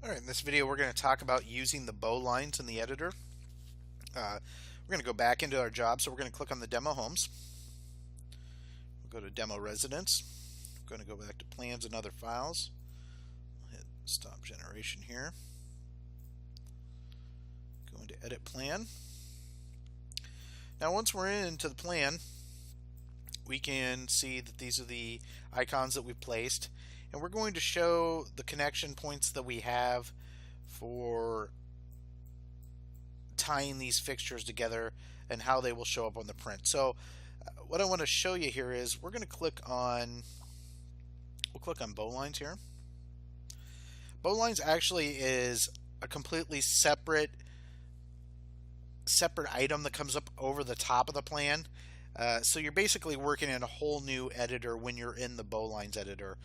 Alright, in this video we're going to talk about using the Bowlines in the editor. We're going to go back into our job, so we're going to click on the demo homes. We'll go to demo residence. We're going to go back to plans and other files. We'll hit stop generation here. Go into edit plan. Now once we're into the plan, we can see that these are the icons that we've placed, and we're going to show the connection points that we have for tying these fixtures together and how they will show up on the print. So what I want to show you here is we'll click on Bowlines here. Bowlines actually is a completely separate item that comes up over the top of the plan. So you're basically working in a whole new editor when you're in the Bowlines editor.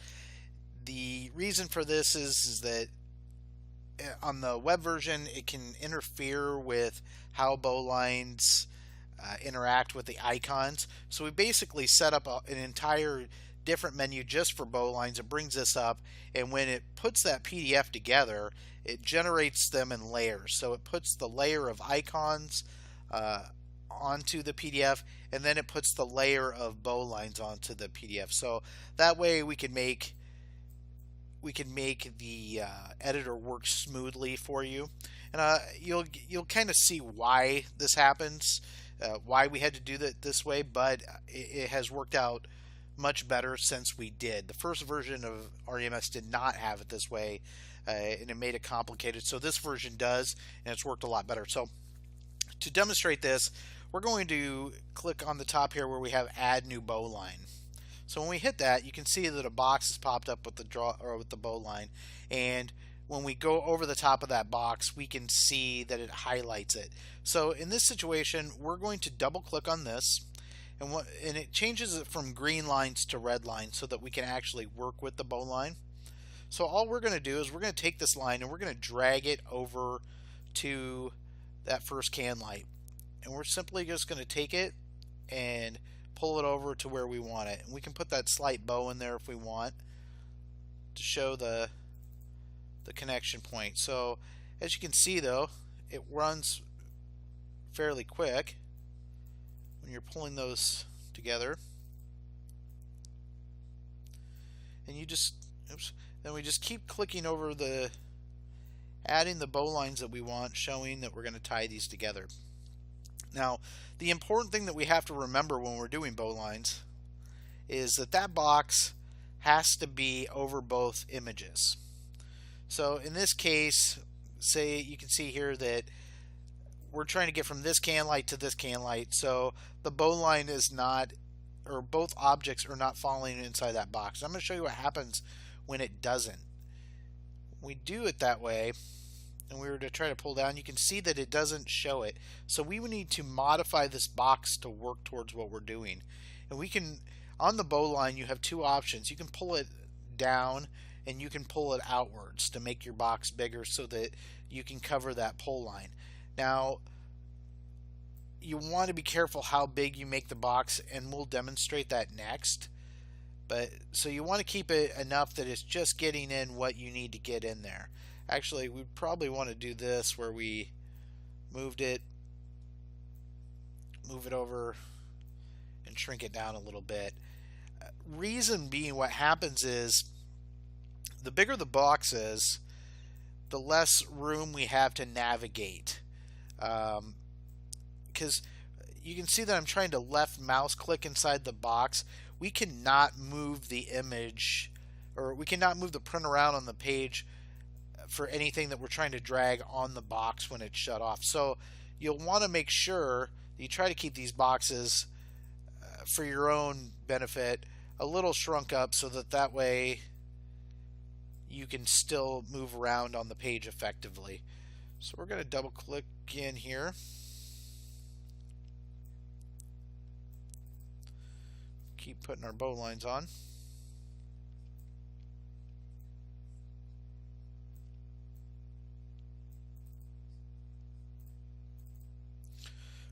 The reason for this is that on the web version it can interfere with how Bowlines interact with the icons. So we basically set up an entire different menu just for Bowlines. It brings this up, and when it puts that PDF together, it generates them in layers. So it puts the layer of icons onto the PDF, and then it puts the layer of Bowlines onto the PDF. So that way we can make the editor work smoothly for you, and you'll kind of see why this happens, why we had to do that this way, but it has worked out much better since we did. The first version of REMS did not have it this way, and it made it complicated. So this version does, and it's worked a lot better. So to demonstrate this, we're going to click on the top here where we have Add New Bowline. So when we hit that, you can see that a box has popped up with the bowline, and when we go over the top of that box, we can see that it highlights it. So in this situation, we're going to double click on this, and it changes it from green lines to red lines so that we can actually work with the bowline. So all we're going to do is we're going to take this line and we're going to drag it over to that first can light, and we're simply just going to take it and pull it over to where we want it. And we can put that slight bow in there if we want to show the connection point. So as you can see though, it runs fairly quick when you're pulling those together. And then we just keep clicking over adding the bowlines that we want, showing that we're going to tie these together. Now, the important thing that we have to remember when we're doing bowlines is that box has to be over both images. So in this case, say you can see here that we're trying to get from this can light to this can light, so the bowline is not, or both objects are not falling inside that box. I'm going to show you what happens when it doesn't. When we do it that way, and we were to try to pull down, you can see that it doesn't show it. So we would need to modify this box to work towards what we're doing. And we can, on the bowline, you have two options. You can pull it down and you can pull it outwards to make your box bigger so that you can cover that pull line. Now, you want to be careful how big you make the box, and we'll demonstrate that next. But so you want to keep it enough that it's just getting in what you need to get in there. Actually, we probably want to do this where we move it over and shrink it down a little bit. Reason being, what happens is the bigger the box is, the less room we have to navigate. Because you can see that I'm trying to left mouse click inside the box. We cannot move the image, or we cannot move the print around on the page for anything that we're trying to drag on the box when it's shut off. So you'll want to make sure that you try to keep these boxes for your own benefit a little shrunk up, so that way you can still move around on the page effectively. So we're going to double click in here. Keep putting our bowlines on.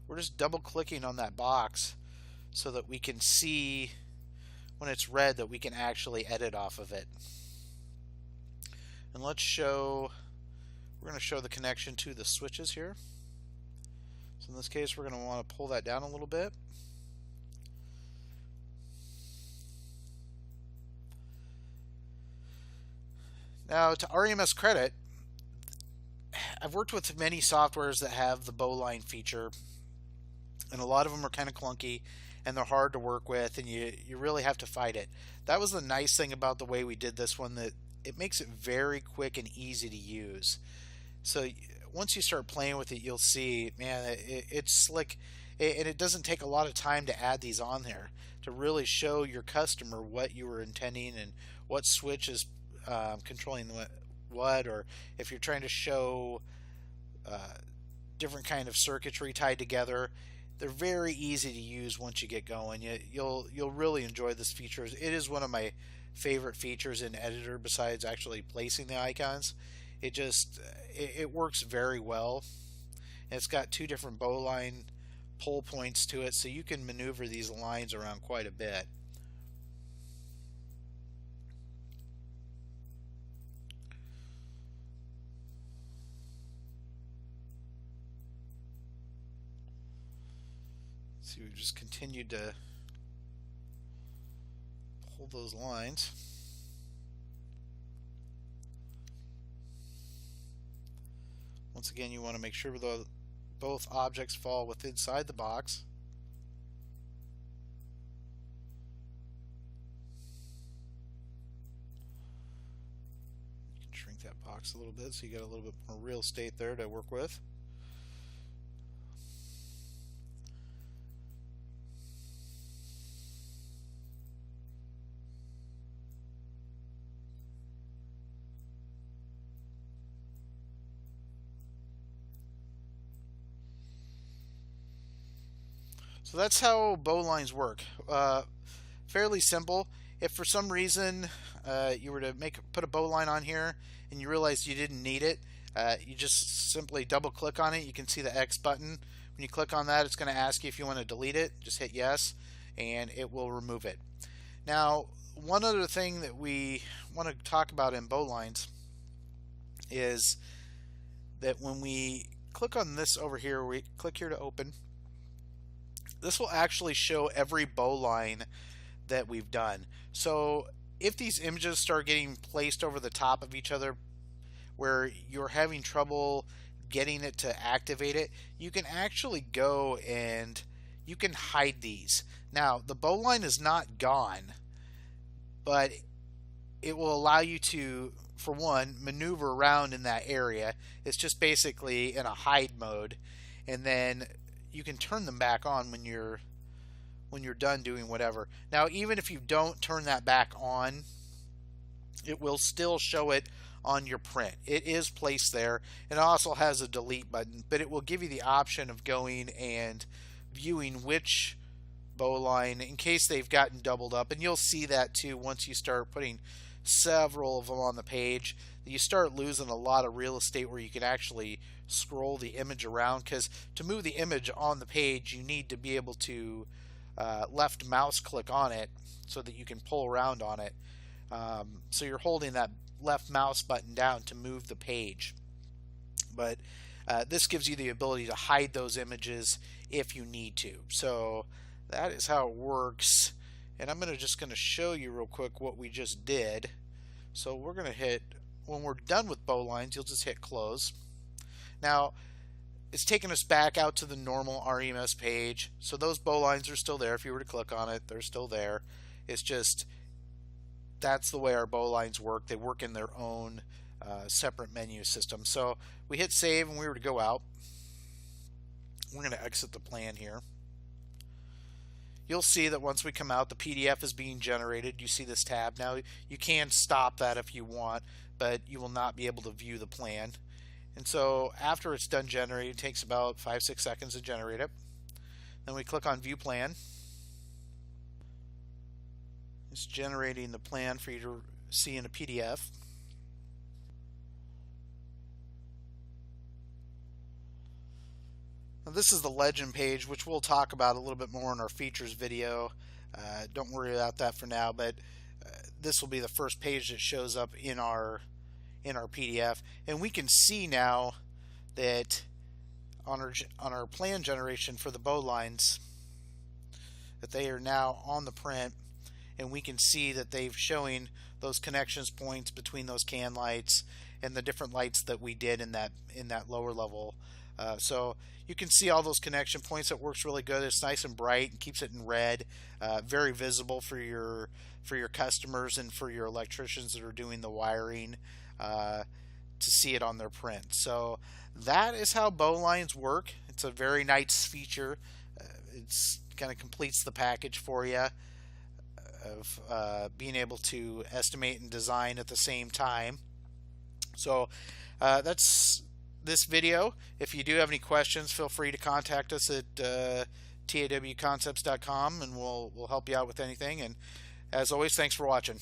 We're just double clicking on that box so that we can see when it's red that we can actually edit off of it. And let's show we're going to show the connection to the switches here. So in this case, we're going to want to pull that down a little bit. Now, to REMS credit, I've worked with many softwares that have the Bowline feature, and a lot of them are kind of clunky and they're hard to work with, and you really have to fight it. That was the nice thing about the way we did this one, that it makes it very quick and easy to use. So once you start playing with it, you'll see, man, it's slick, and it doesn't take a lot of time to add these on there to really show your customer what you were intending and what switch is controlling what, or if you're trying to show different kind of circuitry tied together. They're very easy to use once you get going. You'll really enjoy this feature. It is one of my favorite features in Editor besides actually placing the icons. It works very well. And it's got two different bowline pull points to it, so you can maneuver these lines around quite a bit. See, we've just continued to pull those lines. Once again, you want to make sure both objects fall within inside the box. You can shrink that box a little bit so you get a little bit more real estate there to work with. So that's how bowlines work. Fairly simple. If for some reason you were to put a bowline on here and you realized you didn't need it, you just simply double click on it. You can see the X button. When you click on that, it's going to ask you if you want to delete it. Just hit yes, and it will remove it. Now, one other thing that we want to talk about in bowlines is that when we click on this over here, we click here to open. This will actually show every bowline that we've done. So if these images start getting placed over the top of each other where you're having trouble getting it to activate it, you can actually go and you can hide these. Now, the bowline is not gone, but it will allow you to, for one, maneuver around in that area. It's just basically in a hide mode, and then you can turn them back on when you're done doing whatever. Now, even if you don't turn that back on, it will still show it on your print. It is placed there, and it also has a delete button, but it will give you the option of going and viewing which bowline in case they've gotten doubled up. And you'll see that too once you start putting several of them on the page. You start losing a lot of real estate where you can actually scroll the image around, because to move the image on the page you need to be able to left mouse click on it so that you can pull around on it. So you're holding that left mouse button down to move the page. But this gives you the ability to hide those images if you need to. So that is how it works. And I'm just going to show you real quick what we just did. So we're going to hit, when we're done with bowlines, you'll just hit close. Now, it's taking us back out to the normal REMS page. So those bowlines are still there. If you were to click on it, they're still there. It's just, that's the way our bowlines work. They work in their own separate menu system. So we hit save and we were to go out. We're going to exit the plan here. You'll see that once we come out, the PDF is being generated. You see this tab. Now, you can stop that if you want, but you will not be able to view the plan. And so after it's done generating, it takes about 5-6 seconds to generate it. Then we click on View Plan. It's generating the plan for you to see in a PDF. Now this is the legend page, which we'll talk about a little bit more in our features video. Don't worry about that for now, but this will be the first page that shows up in our in our PDF, and we can see now that on our plan generation for the bowlines that they are now on the print, and we can see that they've showing those connections points between those can lights and the different lights that we did in that lower level. So you can see all those connection points. It works really good. It's nice and bright and keeps it in red, very visible for your customers and for your electricians that are doing the wiring to see it on their print. So that is how bowlines work. It's a very nice feature. It's kind of completes the package for you of being able to estimate and design at the same time. So that's this video. If you do have any questions, feel free to contact us at tawconcepts.com, and we'll help you out with anything. And as always, thanks for watching.